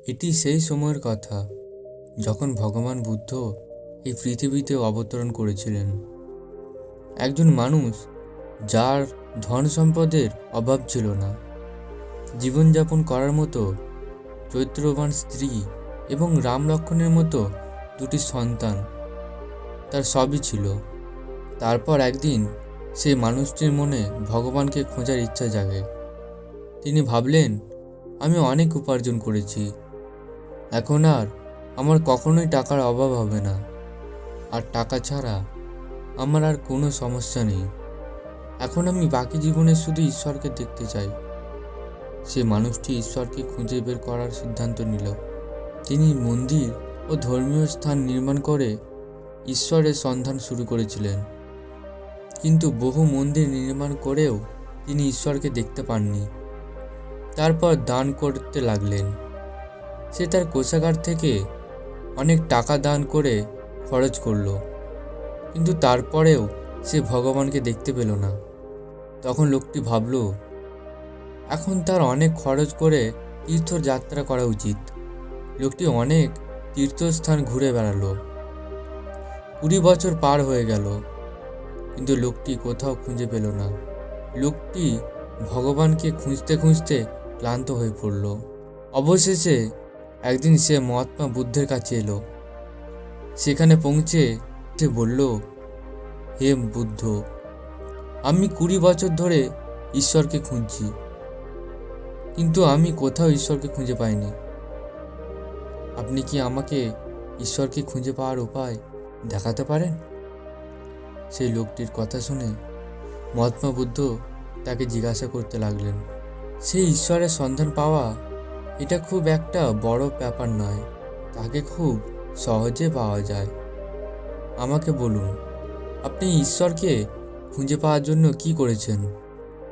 এটি সেই সময়ের কথা যখন ভগবান বুদ্ধ এই পৃথিবীতে অবতরণ করেছিলেন। একজন মানুষ যার ধন সম্পদের অভাব ছিল না, জীবনযাপন করার মতো চরিত্রবান স্ত্রী এবং রাম লক্ষ্মণের মতো দুটি সন্তান, তার সবই ছিল। তারপর একদিন সেই মানুষটির মনে ভগবানকে খোঁজার ইচ্ছা জাগে। তিনি ভাবলেন, আমি অনেক উপার্জন করেছি, এখন আর আমার কখনোই টাকার অভাব হবে না, আর টাকা ছাড়া আমার আর কোনো সমস্যা নেই। এখন আমি বাকি জীবনে শুধু ঈশ্বরকে দেখতে চাই। সে মানুষটি ঈশ্বরকে খুঁজে বের করার সিদ্ধান্ত নিল। তিনি মন্দির ও ধর্মীয় স্থান নির্মাণ করে ঈশ্বরের সন্ধান শুরু করেছিলেন, কিন্তু বহু মন্দির নির্মাণ করেও তিনি ঈশ্বরকে দেখতে পাননি। তারপর দান করতে লাগলেন। সে তার কোষাগার থেকে অনেক টাকা দান করে খরচ করলো, কিন্তু তারপরেও সে ভগবানকে দেখতে পেল না। তখন লোকটি ভাবল, এখন তার অনেক খরচ করে তীর্থযাত্রা করা উচিত। লোকটি অনেক তীর্থস্থান ঘুরে বেড়ালো। 20 বছর পার হয়ে গেল, কিন্তু লোকটি কোথাও খুঁজে পেল না। লোকটি ভগবানকে খুঁজতে খুঁজতে ক্লান্ত হয়ে পড়ল। অবশেষে একদিন সে মহাত্মা বুদ্ধের কাছে এলো। সেখানে পৌঁছে সে বলল, হে বুদ্ধ, আমি 20 বছর ধরে ঈশ্বরকে খুঁজছি, কিন্তু আমি কোথাও ঈশ্বরকে খুঁজে পাইনি। আপনি কি আমাকে ঈশ্বরকে খুঁজে পাওয়ার উপায় দেখাতে পারেন? সেই লোকটির কথা শুনে মহাত্মা বুদ্ধ তাকে জিজ্ঞাসা করতে লাগলেন, সেই ঈশ্বরের সন্ধান পাওয়া এটা খুব একটা বড় ব্যাপার নয়, তাকে খুব সহজে পাওয়া যায়। আমাকে বলুন, আপনি ঈশ্বরকে খুঁজে পাওয়ার জন্য কি করেছেন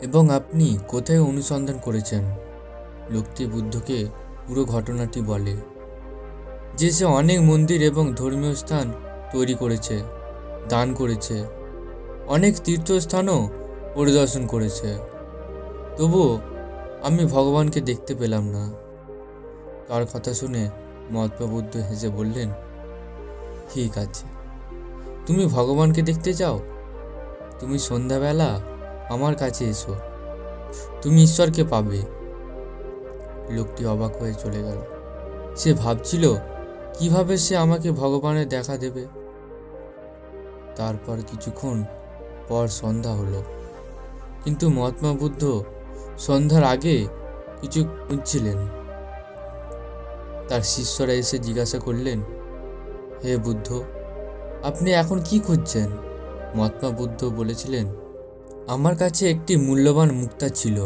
এবং আপনি কোথায় অনুসন্ধান করেছেন? লোকটি বুদ্ধকে পুরো ঘটনাটি বলে, যে সে অনেক মন্দির এবং ধর্মীয় স্থান তৈরি করেছে, দান করেছে, অনেক তীর্থস্থানও পরিদর্শন করেছে, তবুও আমি ভগবানকে দেখতে পেলাম না। তার কথা শুনে মহাত্মা বুদ্ধ হেসে বললেন, ঠিক আছে, তুমি ভগবানকে দেখতে চাও? তুমি সন্ধ্যাবেলা আমার কাছে এসো, তুমি ঈশ্বরকে পাবে। লোকটি অবাক হয়ে চলে গেল। সে ভাবছিল কিভাবে সে আমাকে ভগবানের দেখা দেবে। তারপর কিছুক্ষণ পর সন্ধ্যা হলো, কিন্তু মহাত্মা বুদ্ধ সন্ধ্যার আগে কিছু খুঁজছিলেন। তার শিষ্যরা এসে জিজ্ঞাসা করলেন, হে বুদ্ধ, আপনি এখন কি খুঁজছেন? মহাত্মা বুদ্ধ বলেছিলেন, আমার কাছে একটি মূল্যবান মুক্তা ছিল,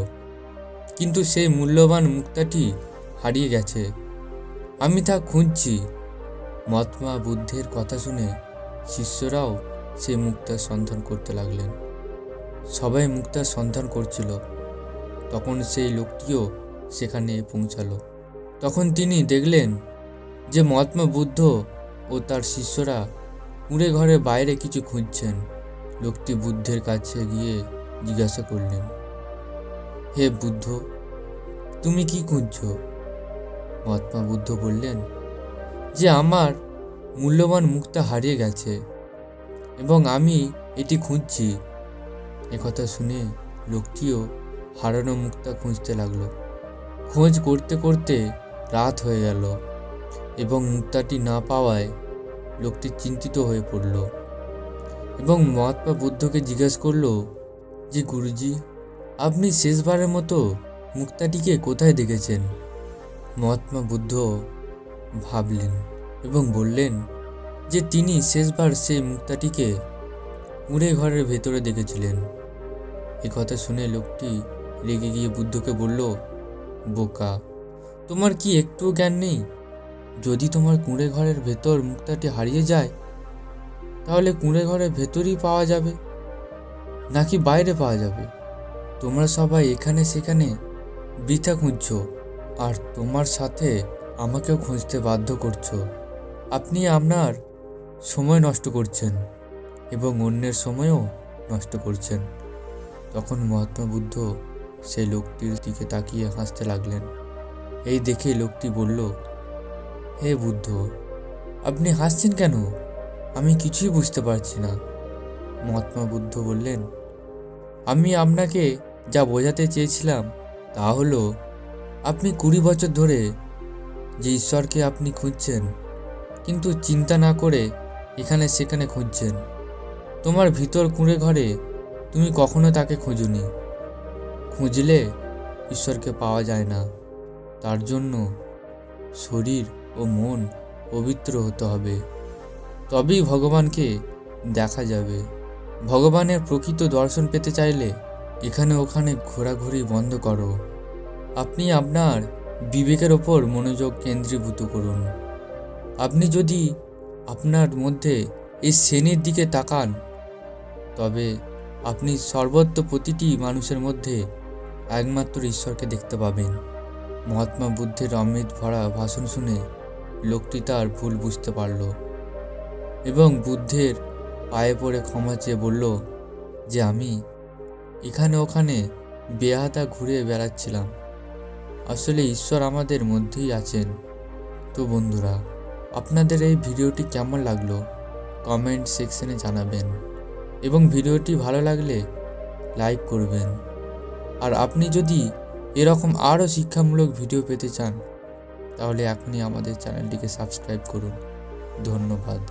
কিন্তু সেই মূল্যবান মুক্তাটি হারিয়ে গেছে, আমি তা খুঁজছি। মহাত্মা বুদ্ধের কথা শুনে শিষ্যরাও সেই মুক্তার সন্ধান করতে লাগলেন। সবাই মুক্তার সন্ধান করছিল। তখন সেই লোকটিও সেখানে পৌঁছালো। তখন তিনি দেখলেন যে মহাত্মা বুদ্ধ ও তার শিষ্যরা কুঁড়ে ঘরের বাইরে কিছু খুঁজছেন। লোকটি বুদ্ধের কাছে গিয়ে জিজ্ঞাসা করলেন, হে বুদ্ধ, তুমি কি খুঁজছো? মহাত্মা বুদ্ধ বললেন যে আমার মূল্যবান মুক্তা হারিয়ে গেছে এবং আমি এটি খুঁজছি। একথা শুনে লোকটিও হারানো মুক্তা খুঁজতে লাগলো। খোঁজ করতে করতে রাত হয়ে গেল এবং মুক্তাটি না পাওয়ায় লোকটি চিন্তিত হয়ে পড়ল এবং মহাত্মা বুদ্ধকে জিজ্ঞেস করলো যে, গুরুজি, আপনি শেষবারের মতো মুক্তাটিকে কোথায় দেখেছেন? মহাত্মা বুদ্ধ ভাবলেন এবং বললেন যে তিনি শেষবার সেই মুক্তাটিকে কুঁড়ে ঘরের ভেতরে দেখেছিলেন। এ কথা শুনে লোকটি রেগে গিয়ে বুদ্ধকে বলল, বোকা, তোমার কি একটু জ্ঞান নেই? যদি তোমার কুঁড়ে ঘরের ভেতর মুক্তাটি হারিয়ে যায়, তাহলে কুঁড়ে ঘরের ভেতরই পাওয়া যাবে নাকি বাইরে পাওয়া যাবে? তোমরা সবাই এখানে সেখানে বৃথা খুঁজছো, আর তোমার সাথে আমাকেও খুঁজতে বাধ্য করছো। আপনি আপনার সময় নষ্ট করছেন এবং অন্যের সময়ও নষ্ট করছেন। তখন মহাত্মা বুদ্ধ সেই লোকটির দিকে তাকিয়ে হাসতে লাগলেন। এই দেখে লোকটি বলল, হে বুদ্ধ, আপনি হাসছেন কেন? আমি কিছুই বুঝতে পারছি না। মহাত্মা বুদ্ধ বললেন, আমি আপনাকে যা বোঝাতে চেয়েছিলাম তা হলো, আপনি 20 বছর ধরে যে ঈশ্বরকে আপনি খুঁজছেন, কিন্তু চিন্তা না করে এখানে সেখানে খুঁজছেন। তোমার ভিতর কুঁড়ে ঘরে তুমি কখনো তাকে খুঁজুনি। খুঁজলে ঈশ্বরকে পাওয়া যায় না। তার জন্য শরীর ও মন পবিত্র হতে হবে, তবেই ভগবানকে দেখা যাবে। ভগবানের প্রকৃত দর্শন পেতে চাইলে এখানে ওখানে ঘোরাঘুরি বন্ধ করো। আপনি আপনার বিবেকের ওপর মনোযোগ কেন্দ্রীভূত করুন। আপনি যদি আপনার মধ্যে এই শ্রেণীর দিকে তাকান, তবে আপনি সর্বত্র প্রতিটি মানুষের মধ্যে একমাত্র ঈশ্বরকে দেখতে পাবেন। মহাত্মা বুদ্ধের অমৃত ভরা ভাষণ শুনে লোকটি তার ভুল বুঝতে পারল এবং বুদ্ধের পায়ে পড়ে ক্ষমা চেয়ে বলল যে আমি এখানে ওখানে বেহাতা ঘুরে বেড়াচ্ছিলাম। আসলে ঈশ্বর আমাদের মধ্যেই আছেন। তো বন্ধুরা, আপনাদের এই ভিডিওটি কেমন লাগলো কমেন্ট সেকশনে জানাবেন এবং ভিডিওটি ভালো লাগলে লাইক করবেন। আর আপনি যদি এরকম আরও শিক্ষামূলক ভিডিও পেতে চান তাহলে এখনই আমাদের চ্যানেলটিকে সাবস্ক্রাইব করুন। ধন্যবাদ।